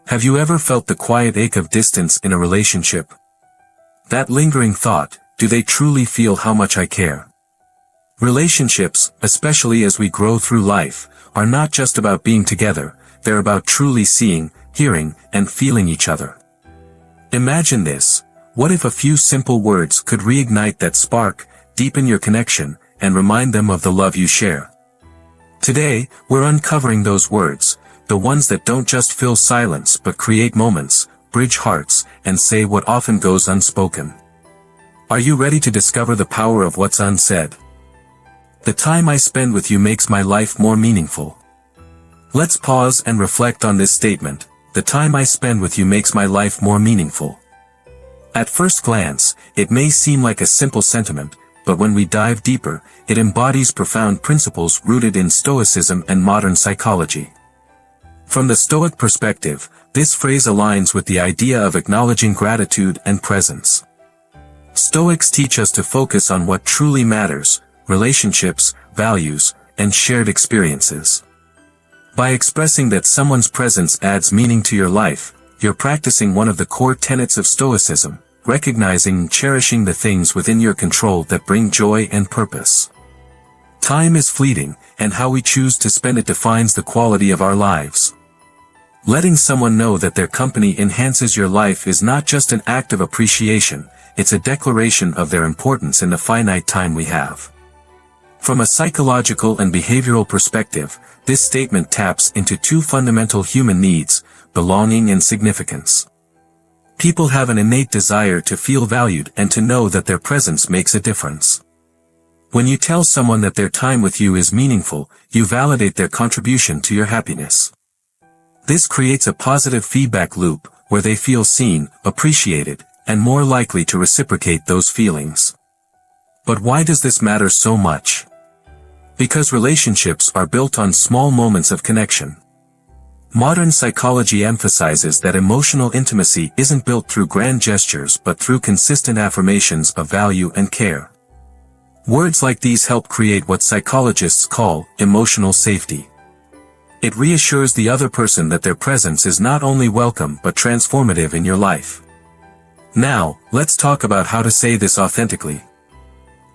Have you ever felt the quiet ache of distance in a relationship? That lingering thought, do they truly feel how much I care? Relationships, especially as we grow through life, are not just about being together, they're about truly seeing, hearing, and feeling each other. Imagine this. What if a few simple words could reignite that spark, deepen your connection, and remind them of the love you share? Today, we're uncovering those words, the ones that don't just fill silence but create moments, bridge hearts, and say what often goes unspoken. Are you ready to discover the power of what's unsaid? The time I spend with you makes my life more meaningful. Let's pause and reflect on this statement. The time I spend with you makes my life more meaningful. At first glance, it may seem like a simple sentiment, but when we dive deeper, it embodies profound principles rooted in stoicism and modern psychology. From the Stoic perspective, this phrase aligns with the idea of acknowledging gratitude and presence. Stoics teach us to focus on what truly matters: relationships, values, and shared experiences. By expressing that someone's presence adds meaning to your life, you're practicing one of the core tenets of Stoicism, recognizing and cherishing the things within your control that bring joy and purpose. Time is fleeting, and how we choose to spend it defines the quality of our lives. Letting someone know that their company enhances your life is not just an act of appreciation, it's a declaration of their importance in the finite time we have. From a psychological and behavioral perspective, this statement taps into two fundamental human needs: belonging and significance. People have an innate desire to feel valued and to know that their presence makes a difference. When you tell someone that their time with you is meaningful, you validate their contribution to your happiness. This creates a positive feedback loop, where they feel seen, appreciated, and more likely to reciprocate those feelings. But why does this matter so much? Because relationships are built on small moments of connection. Modern psychology emphasizes that emotional intimacy isn't built through grand gestures but through consistent affirmations of value and care. Words like these help create what psychologists call emotional safety. It reassures the other person that their presence is not only welcome but transformative in your life. Now, let's talk about how to say this authentically.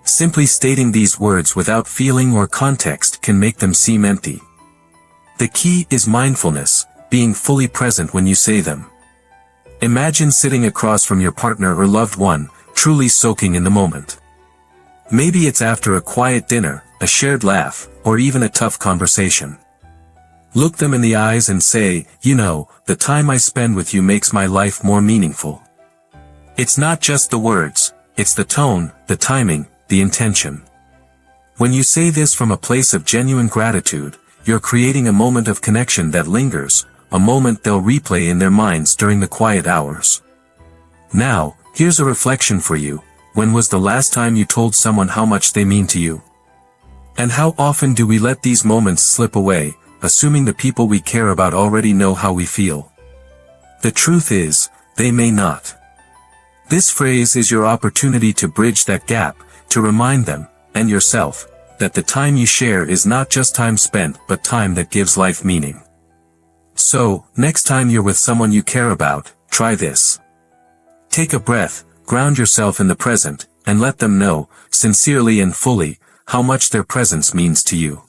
Simply stating these words without feeling or context can make them seem empty. The key is mindfulness, being fully present when you say them. Imagine sitting across from your partner or loved one, truly soaking in the moment. Maybe it's after a quiet dinner, a shared laugh, or even a tough conversation. Look them in the eyes and say, "You know, the time I spend with you makes my life more meaningful." It's not just the words, it's the tone, the timing, the intention. When you say this from a place of genuine gratitude, you're creating a moment of connection that lingers, a moment they'll replay in their minds during the quiet hours. Now, here's a reflection for you. When was the last time you told someone how much they mean to you? And how often do we let these moments slip away, assuming the people we care about already know how we feel? The truth is, they may not. This phrase is your opportunity to bridge that gap, to remind them, and yourself, that the time you share is not just time spent but time that gives life meaning. So, next time you're with someone you care about, try this. Take a breath, ground yourself in the present, and let them know, sincerely and fully, how much their presence means to you.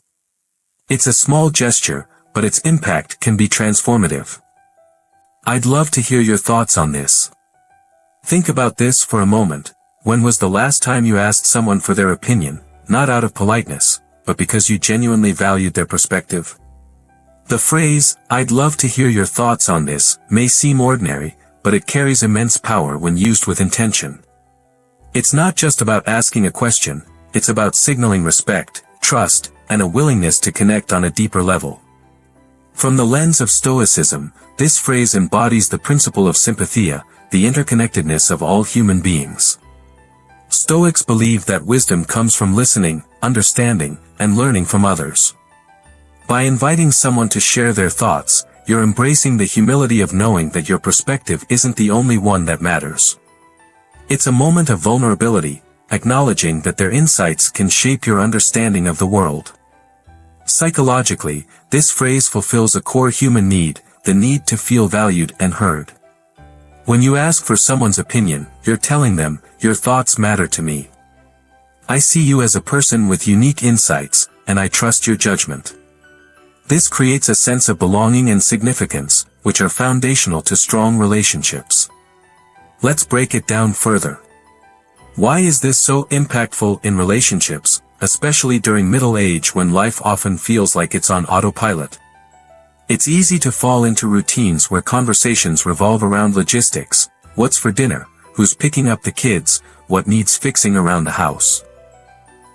It's a small gesture, but its impact can be transformative. I'd love to hear your thoughts on this. Think about this for a moment. When was the last time you asked someone for their opinion, not out of politeness, but because you genuinely valued their perspective? The phrase, "I'd love to hear your thoughts on this," may seem ordinary, but it carries immense power when used with intention. It's not just about asking a question, it's about signaling respect, trust, and a willingness to connect on a deeper level. From the lens of Stoicism, this phrase embodies the principle of sympathia, the interconnectedness of all human beings. Stoics believe that wisdom comes from listening, understanding, and learning from others. By inviting someone to share their thoughts, you're embracing the humility of knowing that your perspective isn't the only one that matters. It's a moment of vulnerability, acknowledging that their insights can shape your understanding of the world. Psychologically, this phrase fulfills a core human need, the need to feel valued and heard. When you ask for someone's opinion, you're telling them, your thoughts matter to me. I see you as a person with unique insights, and I trust your judgment. This creates a sense of belonging and significance, which are foundational to strong relationships. Let's break it down further. Why is this so impactful in relationships, especially during middle age when life often feels like it's on autopilot? It's easy to fall into routines where conversations revolve around logistics: what's for dinner, who's picking up the kids, what needs fixing around the house.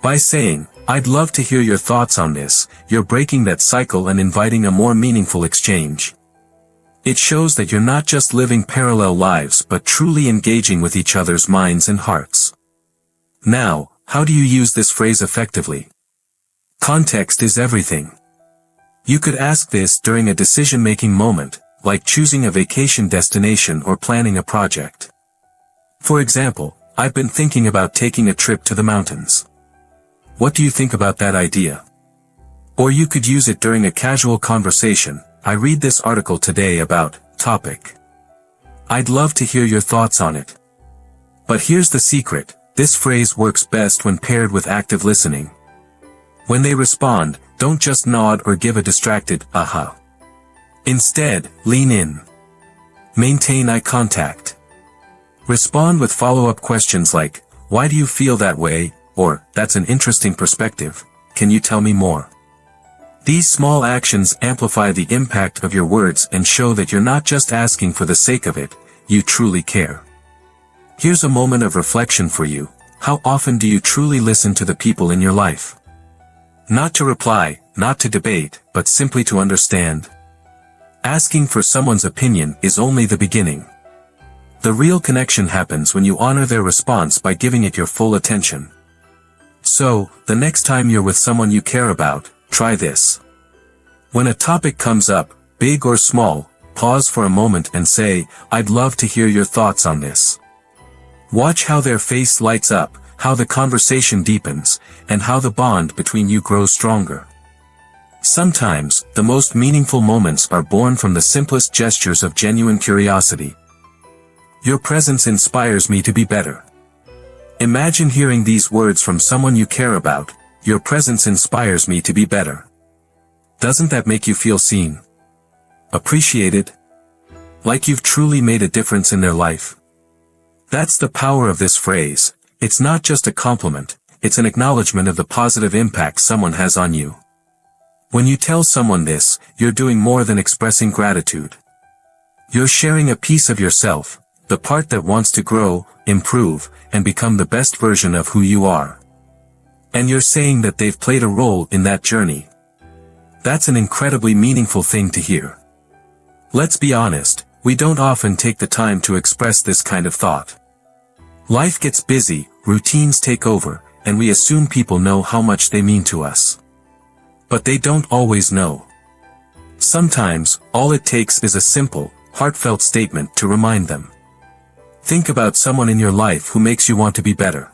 By saying, "I'd love to hear your thoughts on this," you're breaking that cycle and inviting a more meaningful exchange. It shows that you're not just living parallel lives but truly engaging with each other's minds and hearts. Now, how do you use this phrase effectively? Context is everything. You could ask this during a decision-making moment, like choosing a vacation destination or planning a project. For example, "I've been thinking about taking a trip to the mountains. What do you think about that idea?" Or you could use it during a casual conversation. "I read this article today about topic. I'd love to hear your thoughts on it." But here's the secret: this phrase works best when paired with active listening. When they respond, don't just nod or give a distracted "aha." Instead, lean in. Maintain eye contact. Respond with follow-up questions like, "Why do you feel that way?" or "That's an interesting perspective. Can you tell me more?" These small actions amplify the impact of your words and show that you're not just asking for the sake of it, you truly care. Here's a moment of reflection for you. How often do you truly listen to the people in your life? Not to reply, not to debate, but simply to understand. Asking for someone's opinion is only the beginning. The real connection happens when you honor their response by giving it your full attention. So, the next time you're with someone you care about, try this. When a topic comes up, big or small, pause for a moment and say, "I'd love to hear your thoughts on this." Watch how their face lights up, how the conversation deepens, and how the bond between you grows stronger. Sometimes, the most meaningful moments are born from the simplest gestures of genuine curiosity. "Your presence inspires me to be better." Imagine hearing these words from someone you care about. "Your presence inspires me to be better." Doesn't that make you feel seen? Appreciated? Like you've truly made a difference in their life? That's the power of this phrase. It's not just a compliment, it's an acknowledgement of the positive impact someone has on you. When you tell someone this, you're doing more than expressing gratitude. You're sharing a piece of yourself, the part that wants to grow, improve, and become the best version of who you are. And you're saying that they've played a role in that journey. That's an incredibly meaningful thing to hear. Let's be honest, we don't often take the time to express this kind of thought. Life gets busy, routines take over, and we assume people know how much they mean to us. But they don't always know. Sometimes, all it takes is a simple, heartfelt statement to remind them. Think about someone in your life who makes you want to be better.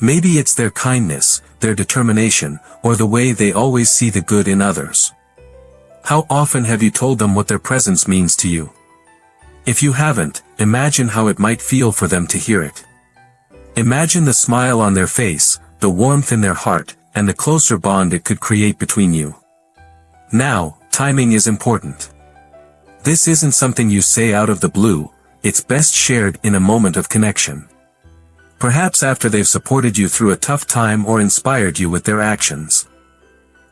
Maybe it's their kindness, their determination, or the way they always see the good in others. How often have you told them what their presence means to you? If you haven't, imagine how it might feel for them to hear it. Imagine the smile on their face, the warmth in their heart, and the closer bond it could create between you. Now, timing is important. This isn't something you say out of the blue, it's best shared in a moment of connection. Perhaps after they've supported you through a tough time or inspired you with their actions.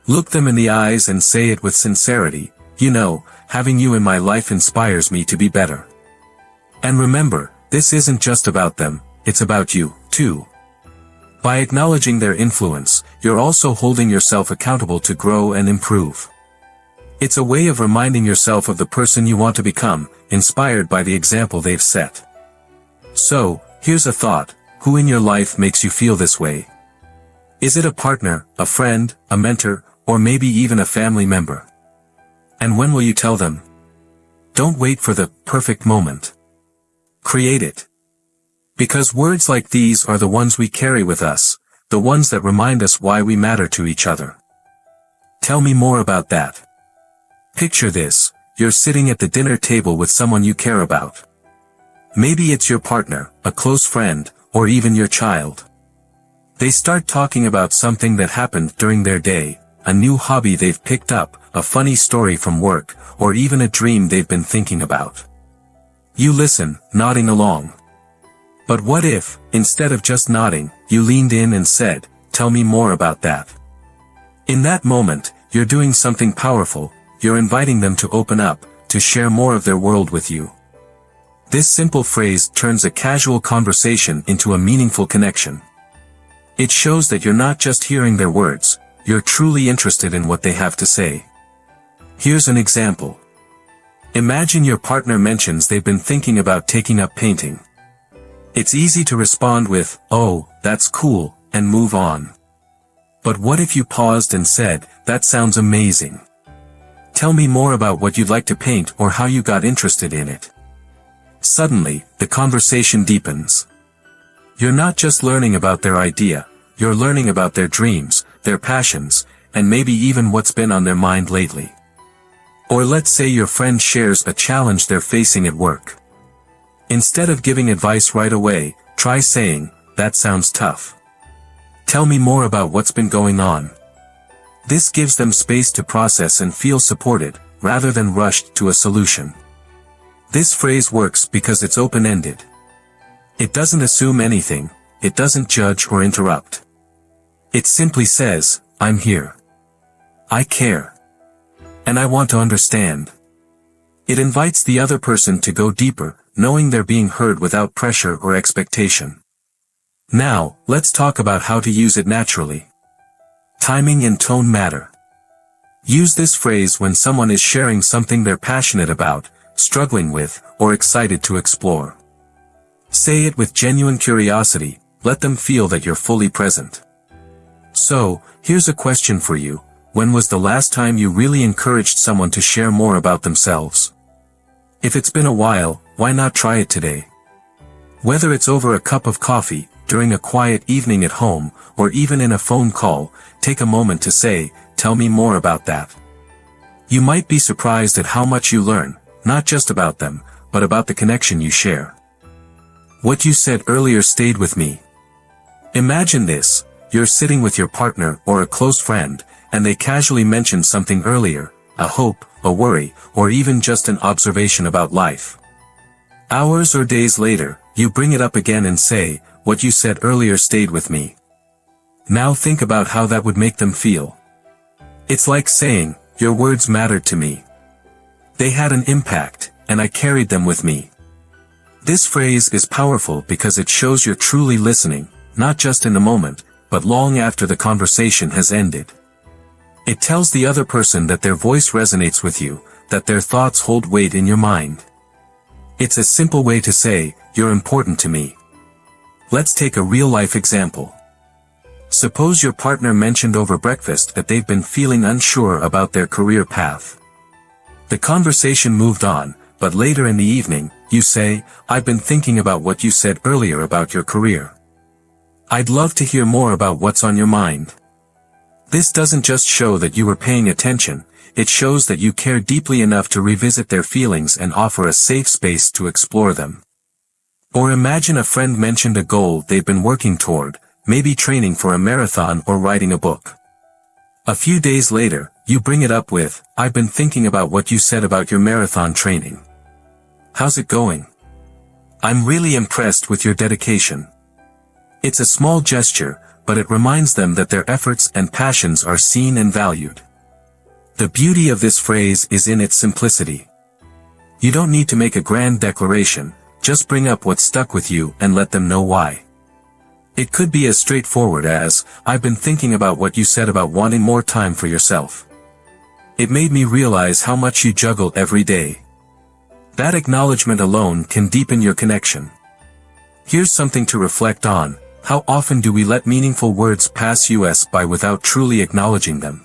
Look them in the eyes and say it with sincerity, "You know, having you in my life inspires me to be better." And remember, this isn't just about them, it's about you, too. By acknowledging their influence, you're also holding yourself accountable to grow and improve. It's a way of reminding yourself of the person you want to become, inspired by the example they've set. So, here's a thought: who in your life makes you feel this way? Is it a partner, a friend, a mentor, or maybe even a family member? And when will you tell them? Don't wait for the perfect moment. Create it. Because words like these are the ones we carry with us, the ones that remind us why we matter to each other. Tell me more about that. Picture this: you're sitting at the dinner table with someone you care about. Maybe it's your partner, a close friend, or even your child. They start talking about something that happened during their day, a new hobby they've picked up, a funny story from work, or even a dream they've been thinking about. You listen, nodding along. But what if, instead of just nodding, you leaned in and said, "Tell me more about that"? In that moment, you're doing something powerful. You're inviting them to open up, to share more of their world with you. This simple phrase turns a casual conversation into a meaningful connection. It shows that you're not just hearing their words, you're truly interested in what they have to say. Here's an example. Imagine your partner mentions they've been thinking about taking up painting. It's easy to respond with, "Oh, that's cool," and move on. But what if you paused and said, "That sounds amazing. Tell me more about what you'd like to paint or how you got interested in it"? Suddenly, the conversation deepens. You're not just learning about their idea, you're learning about their dreams, their passions, and maybe even what's been on their mind lately. Or let's say your friend shares a challenge they're facing at work. Instead of giving advice right away, try saying, "That sounds tough. Tell me more about what's been going on." This gives them space to process and feel supported, rather than rushed to a solution. This phrase works because it's open-ended. It doesn't assume anything, it doesn't judge or interrupt. It simply says, "I'm here. I care. And I want to understand." It invites the other person to go deeper, knowing they're being heard without pressure or expectation. Now, let's talk about how to use it naturally. Timing and tone matter. Use this phrase when someone is sharing something they're passionate about, struggling with, or excited to explore. Say it with genuine curiosity, let them feel that you're fully present. So, here's a question for you. When was the last time you really encouraged someone to share more about themselves? If it's been a while, why not try it today? Whether it's over a cup of coffee, during a quiet evening at home, or even in a phone call, take a moment to say, "Tell me more about that." You might be surprised at how much you learn, not just about them, but about the connection you share. What you said earlier stayed with me. Imagine this, you're sitting with your partner or a close friend, and they casually mention something earlier, a hope, a worry, or even just an observation about life. Hours or days later, you bring it up again and say, "What you said earlier stayed with me." Now think about how that would make them feel. It's like saying, "Your words mattered to me. They had an impact, and I carried them with me." This phrase is powerful because it shows you're truly listening, not just in the moment, but long after the conversation has ended. It tells the other person that their voice resonates with you, that their thoughts hold weight in your mind. It's a simple way to say, "You're important to me." Let's take a real-life example. Suppose your partner mentioned over breakfast that they've been feeling unsure about their career path. The conversation moved on, but later in the evening, you say, "I've been thinking about what you said earlier about your career. I'd love to hear more about what's on your mind." This doesn't just show that you were paying attention, it shows that you care deeply enough to revisit their feelings and offer a safe space to explore them. Or imagine a friend mentioned a goal they've been working toward, maybe training for a marathon or writing a book. A few days later, you bring it up with, "I've been thinking about what you said about your marathon training. How's it going? I'm really impressed with your dedication." It's a small gesture, but it reminds them that their efforts and passions are seen and valued. The beauty of this phrase is in its simplicity. You don't need to make a grand declaration, just bring up what stuck with you and let them know why. It could be as straightforward as, "I've been thinking about what you said about wanting more time for yourself. It made me realize how much you juggle every day." That acknowledgement alone can deepen your connection. Here's something to reflect on. How often do we let meaningful words pass us by without truly acknowledging them?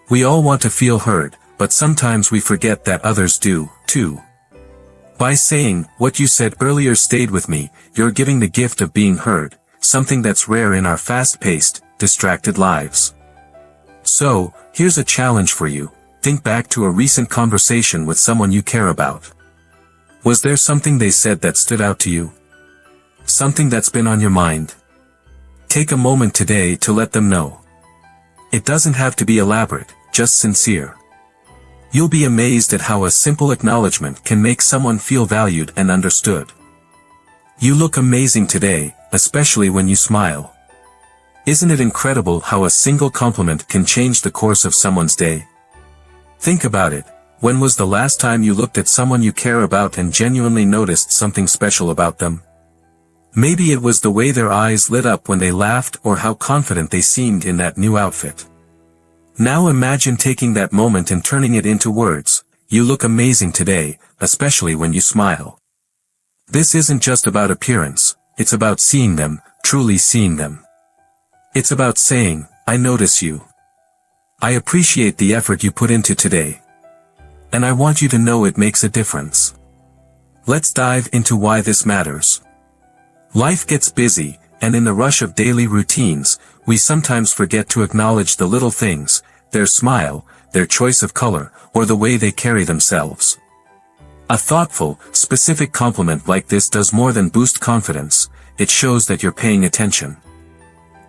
We all want to feel heard, but sometimes we forget that others do, too. By saying, "What you said earlier stayed with me," you're giving the gift of being heard, something that's rare in our fast-paced, distracted lives. So, here's a challenge for you. Think back to a recent conversation with someone you care about. Was there something they said that stood out to you? Something that's been on your mind? Take a moment today to let them know. It doesn't have to be elaborate, just sincere. You'll be amazed at how a simple acknowledgement can make someone feel valued and understood. You look amazing today, especially when you smile. Isn't it incredible how a single compliment can change the course of someone's day? Think about it. When was the last time you looked at someone you care about and genuinely noticed something special about them? Maybe it was the way their eyes lit up when they laughed or how confident they seemed in that new outfit. Now imagine taking that moment and turning it into words. You look amazing today, especially when you smile. This isn't just about appearance, it's about seeing them, truly seeing them. It's about saying, I notice you. I appreciate the effort you put into today. And I want you to know it makes a difference. Let's dive into why this matters. Life gets busy, and in the rush of daily routines, we sometimes forget to acknowledge the little things, their smile, their choice of color, or the way they carry themselves. A thoughtful, specific compliment like this does more than boost confidence, it shows that you're paying attention.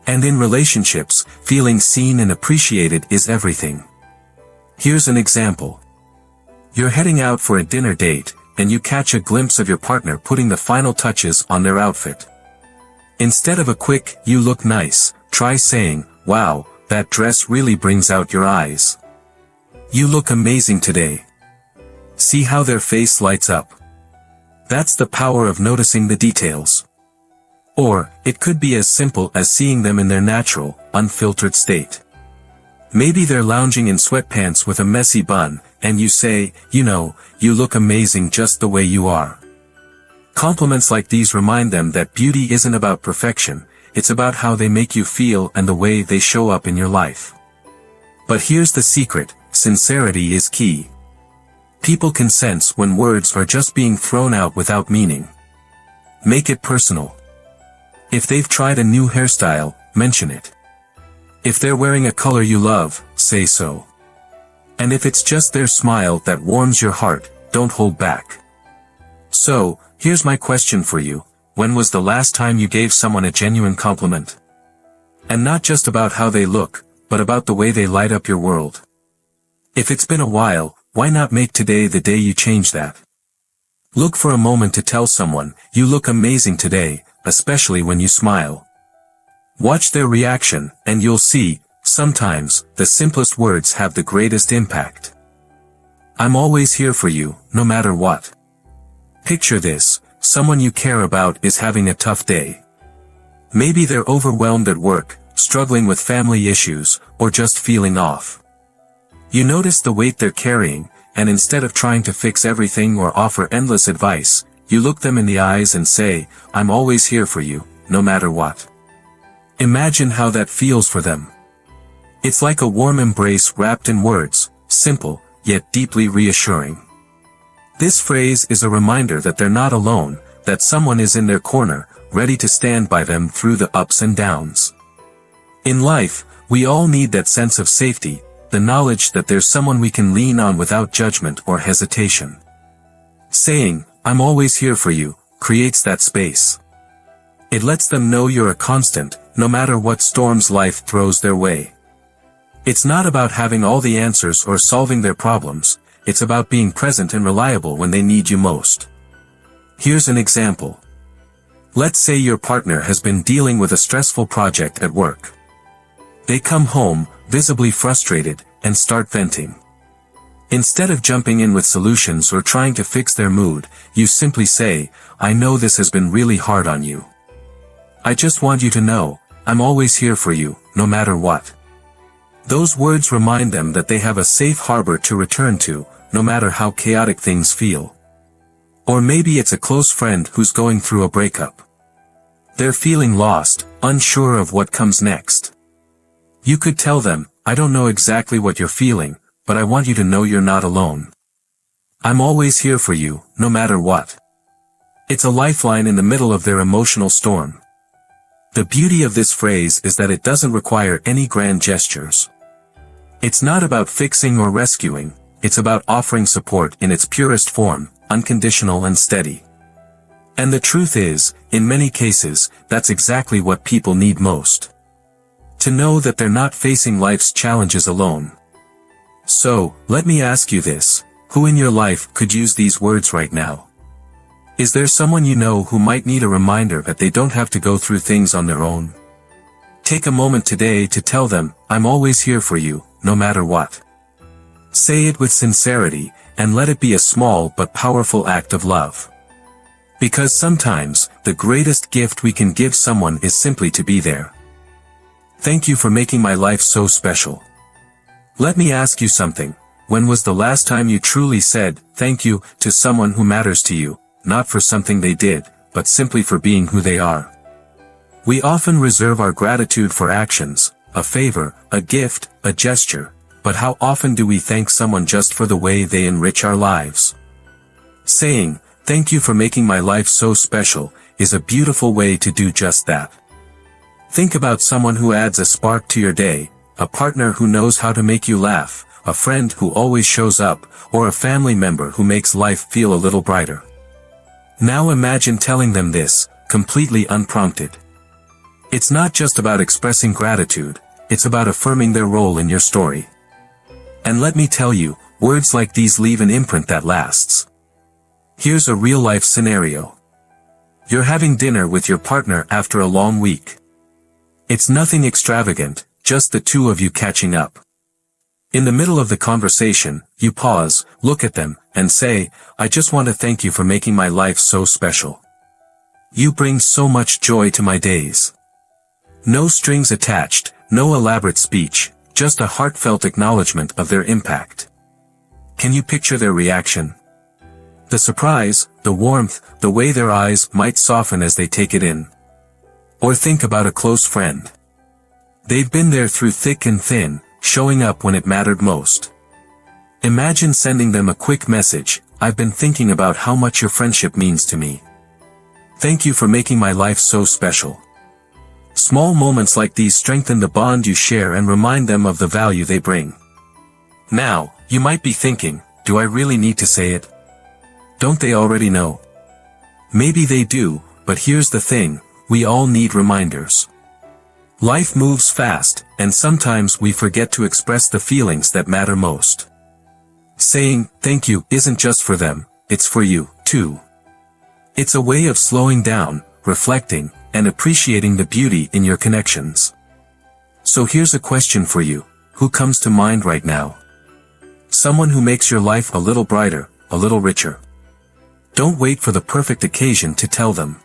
And in relationships, feeling seen and appreciated is everything. Here's an example. You're heading out for a dinner date, and you catch a glimpse of your partner putting the final touches on their outfit. Instead of a quick, "You look nice," try saying, "Wow, that dress really brings out your eyes. You look amazing today." See how their face lights up? That's the power of noticing the details. Or, it could be as simple as seeing them in their natural, unfiltered state. Maybe they're lounging in sweatpants with a messy bun, and you say, "You know, you look amazing just the way you are." Compliments like these remind them that beauty isn't about perfection, it's about how they make you feel and the way they show up in your life. But here's the secret, sincerity is key. People can sense when words are just being thrown out without meaning. Make it personal. If they've tried a new hairstyle, mention it. If they're wearing a color you love, say so. And if it's just their smile that warms your heart, don't hold back. So, here's my question for you. When was the last time you gave someone a genuine compliment? And not just about how they look, but about the way they light up your world. If it's been a while, why not make today the day you change that? Look for a moment to tell someone, "You look amazing today," especially when you smile. Watch their reaction, and you'll see, sometimes, the simplest words have the greatest impact. I'm always here for you, no matter what. Picture this, someone you care about is having a tough day. Maybe they're overwhelmed at work, struggling with family issues, or just feeling off. You notice the weight they're carrying, and instead of trying to fix everything or offer endless advice, you look them in the eyes and say, "I'm always here for you, no matter what." Imagine how that feels for them. It's like a warm embrace wrapped in words, simple, yet deeply reassuring. This phrase is a reminder that they're not alone, that someone is in their corner, ready to stand by them through the ups and downs. In life, we all need that sense of safety, the knowledge that there's someone we can lean on without judgment or hesitation. Saying, "I'm always here for you," creates that space. It lets them know you're a constant, no matter what storms life throws their way. It's not about having all the answers or solving their problems, it's about being present and reliable when they need you most. Here's an example. Let's say your partner has been dealing with a stressful project at work. They come home, visibly frustrated, and start venting. Instead of jumping in with solutions or trying to fix their mood, you simply say, "I know this has been really hard on you. I just want you to know, I'm always here for you, no matter what." Those words remind them that they have a safe harbor to return to, no matter how chaotic things feel. Or maybe it's a close friend who's going through a breakup. They're feeling lost, unsure of what comes next. You could tell them, "I don't know exactly what you're feeling, but I want you to know you're not alone. I'm always here for you, no matter what." It's a lifeline in the middle of their emotional storm. The beauty of this phrase is that it doesn't require any grand gestures. It's not about fixing or rescuing, it's about offering support in its purest form, unconditional and steady. And the truth is, in many cases, that's exactly what people need most. To know that they're not facing life's challenges alone. So, let me ask you this, who in your life could use these words right now? Is there someone you know who might need a reminder that they don't have to go through things on their own? Take a moment today to tell them, I'm always here for you, no matter what. Say it with sincerity, and let it be a small but powerful act of love. Because sometimes, the greatest gift we can give someone is simply to be there. Thank you for making my life so special. Let me ask you something. When was the last time you truly said, thank you, to someone who matters to you, not for something they did, but simply for being who they are? We often reserve our gratitude for actions, a favor, a gift, a gesture, but how often do we thank someone just for the way they enrich our lives? Saying, thank you for making my life so special, is a beautiful way to do just that. Think about someone who adds a spark to your day, a partner who knows how to make you laugh, a friend who always shows up, or a family member who makes life feel a little brighter. Now imagine telling them this, completely unprompted. It's not just about expressing gratitude, it's about affirming their role in your story. And let me tell you, words like these leave an imprint that lasts. Here's a real-life scenario. You're having dinner with your partner after a long week. It's nothing extravagant, just the two of you catching up. In the middle of the conversation, you pause, look at them, and say, I just want to thank you for making my life so special. You bring so much joy to my days. No strings attached, no elaborate speech, just a heartfelt acknowledgement of their impact. Can you picture their reaction? The surprise, the warmth, the way their eyes might soften as they take it in. Or think about a close friend. They've been there through thick and thin, showing up when it mattered most. Imagine sending them a quick message, I've been thinking about how much your friendship means to me. Thank you for making my life so special. Small moments like these strengthen the bond you share and remind them of the value they bring. Now, you might be thinking, do I really need to say it? Don't they already know? Maybe they do, but here's the thing, we all need reminders. Life moves fast, and sometimes we forget to express the feelings that matter most. Saying, thank you, isn't just for them, it's for you, too. It's a way of slowing down, reflecting, and appreciating the beauty in your connections. So here's a question for you, who comes to mind right now? Someone who makes your life a little brighter, a little richer. Don't wait for the perfect occasion to tell them.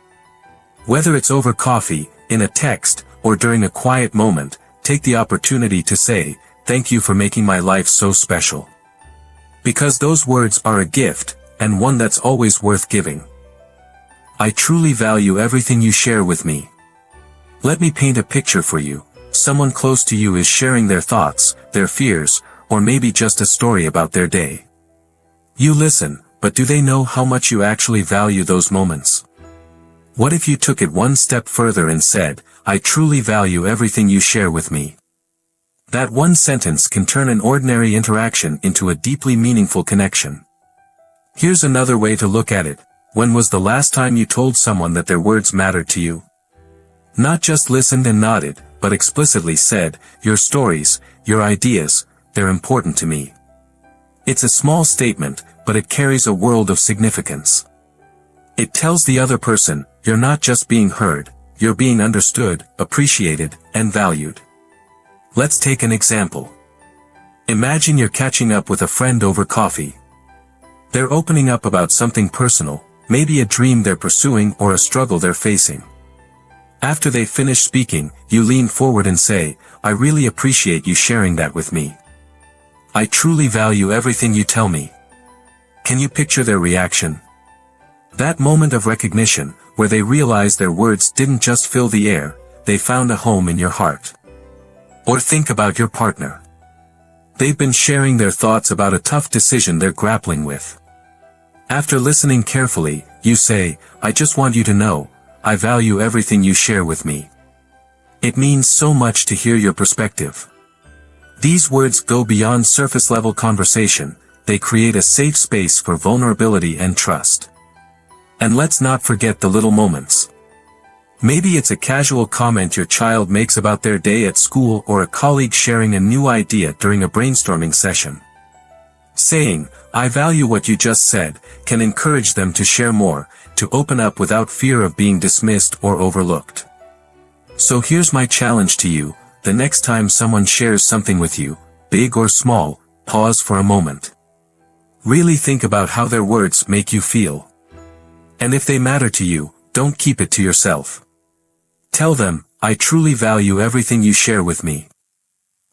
Whether it's over coffee, in a text, or during a quiet moment, take the opportunity to say, thank you for making my life so special. Because those words are a gift, and one that's always worth giving. I truly value everything you share with me. Let me paint a picture for you. Someone close to you is sharing their thoughts, their fears, or maybe just a story about their day. You listen, but do they know how much you actually value those moments? What if you took it one step further and said, I truly value everything you share with me? That one sentence can turn an ordinary interaction into a deeply meaningful connection. Here's another way to look at it. When was the last time you told someone that their words mattered to you? Not just listened and nodded, but explicitly said, your stories, your ideas, they're important to me. It's a small statement, but it carries a world of significance. It tells the other person, you're not just being heard, you're being understood, appreciated, and valued. Let's take an example. Imagine you're catching up with a friend over coffee. They're opening up about something personal, maybe a dream they're pursuing or a struggle they're facing. After they finish speaking, you lean forward and say, I really appreciate you sharing that with me. I truly value everything you tell me. Can you picture their reaction? That moment of recognition, where they realize their words didn't just fill the air, they found a home in your heart. Or think about your partner. They've been sharing their thoughts about a tough decision they're grappling with. After listening carefully, you say, I just want you to know, I value everything you share with me. It means so much to hear your perspective. These words go beyond surface-level conversation, they create a safe space for vulnerability and trust. And let's not forget the little moments. Maybe it's a casual comment your child makes about their day at school or a colleague sharing a new idea during a brainstorming session. Saying, "I value what you just said," can encourage them to share more, to open up without fear of being dismissed or overlooked. So here's my challenge to you: the next time someone shares something with you, big or small, pause for a moment. Really think about how their words make you feel. And if they matter to you, don't keep it to yourself. Tell them, "I truly value everything you share with me."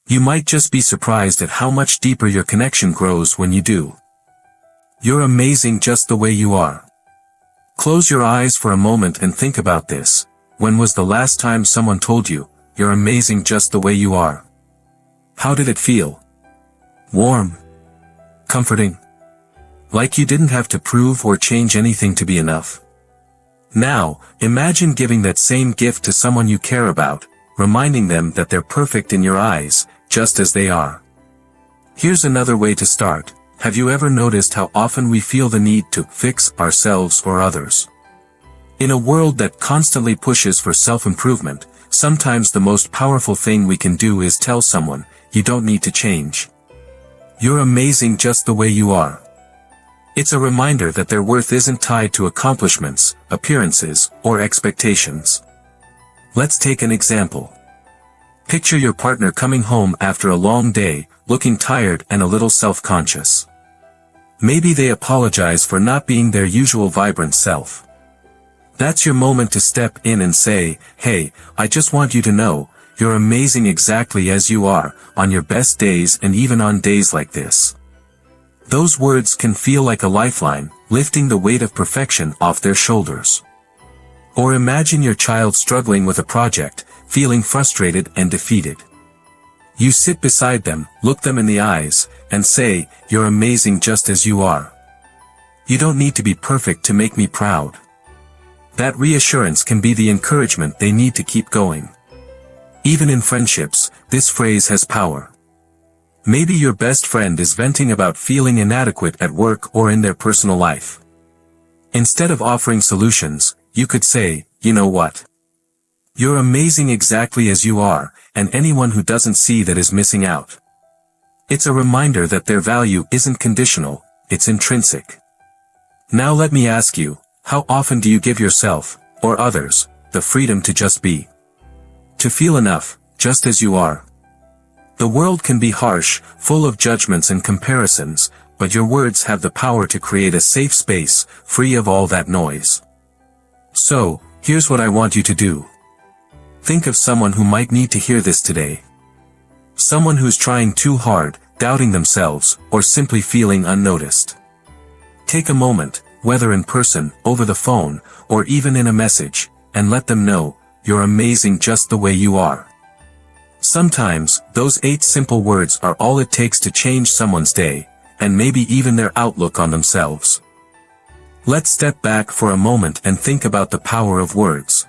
You might just be surprised at how much deeper your connection grows when you do. You're amazing just the way you are. Close your eyes for a moment and think about this. When was the last time someone told you, "You're amazing just the way you are"? How did it feel? Warm? Comforting? Like you didn't have to prove or change anything to be enough? Now, imagine giving that same gift to someone you care about, reminding them that they're perfect in your eyes, just as they are. Here's another way to start. Have you ever noticed how often we feel the need to fix ourselves or others? In a world that constantly pushes for self-improvement, sometimes the most powerful thing we can do is tell someone, "You don't need to change. You're amazing just the way you are." It's a reminder that their worth isn't tied to accomplishments, appearances, or expectations. Let's take an example. Picture your partner coming home after a long day, looking tired and a little self-conscious. Maybe they apologize for not being their usual vibrant self. That's your moment to step in and say, "Hey, I just want you to know, you're amazing exactly as you are, on your best days and even on days like this." Those words can feel like a lifeline, lifting the weight of perfection off their shoulders. Or imagine your child struggling with a project, feeling frustrated and defeated. You sit beside them, look them in the eyes, and say, "You're amazing just as you are. You don't need to be perfect to make me proud." That reassurance can be the encouragement they need to keep going. Even in friendships, this phrase has power. Maybe your best friend is venting about feeling inadequate at work or in their personal life. Instead of offering solutions, you could say, "You know what? You're amazing exactly as you are, and anyone who doesn't see that is missing out." It's a reminder that their value isn't conditional, it's intrinsic. Now let me ask you, how often do you give yourself, or others, the freedom to just be? To feel enough, just as you are? The world can be harsh, full of judgments and comparisons, but your words have the power to create a safe space, free of all that noise. So, here's what I want you to do. Think of someone who might need to hear this today. Someone who's trying too hard, doubting themselves, or simply feeling unnoticed. Take a moment, whether in person, over the phone, or even in a message, and let them know, "You're amazing just the way you are." Sometimes, those 8 simple words are all it takes to change someone's day, and maybe even their outlook on themselves. Let's step back for a moment and think about the power of words.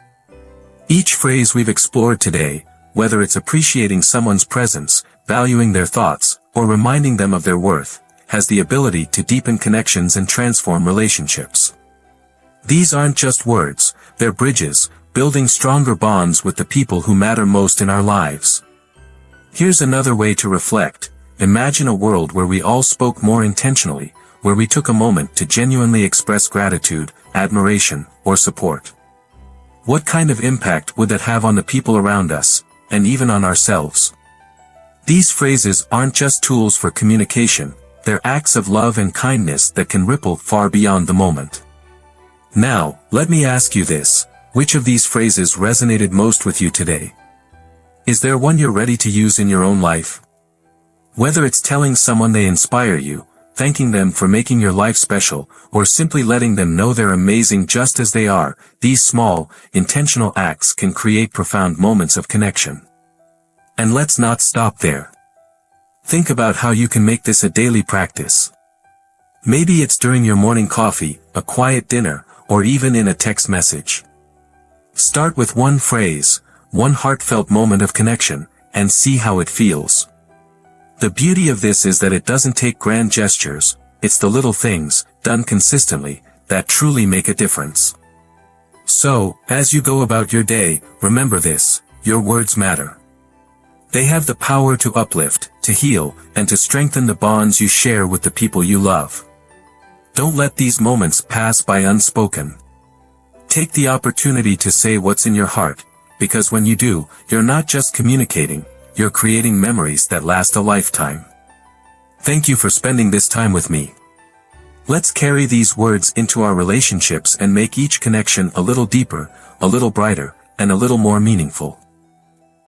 Each phrase we've explored today, whether it's appreciating someone's presence, valuing their thoughts, or reminding them of their worth, has the ability to deepen connections and transform relationships. These aren't just words, they're bridges, building stronger bonds with the people who matter most in our lives. Here's another way to reflect. Imagine a world where we all spoke more intentionally, where we took a moment to genuinely express gratitude, admiration, or support. What kind of impact would that have on the people around us, and even on ourselves? These phrases aren't just tools for communication, they're acts of love and kindness that can ripple far beyond the moment. Now, let me ask you this. Which of these phrases resonated most with you today? Is there one you're ready to use in your own life? Whether it's telling someone they inspire you, thanking them for making your life special, or simply letting them know they're amazing just as they are, these small, intentional acts can create profound moments of connection. And let's not stop there. Think about how you can make this a daily practice. Maybe it's during your morning coffee, a quiet dinner, or even in a text message. Start with one phrase, one heartfelt moment of connection, and see how it feels. The beauty of this is that it doesn't take grand gestures, it's the little things, done consistently, that truly make a difference. So, as you go about your day, remember this, your words matter. They have the power to uplift, to heal, and to strengthen the bonds you share with the people you love. Don't let these moments pass by unspoken. Take the opportunity to say what's in your heart, because when you do, you're not just communicating, you're creating memories that last a lifetime. Thank you for spending this time with me. Let's carry these words into our relationships and make each connection a little deeper, a little brighter, and a little more meaningful.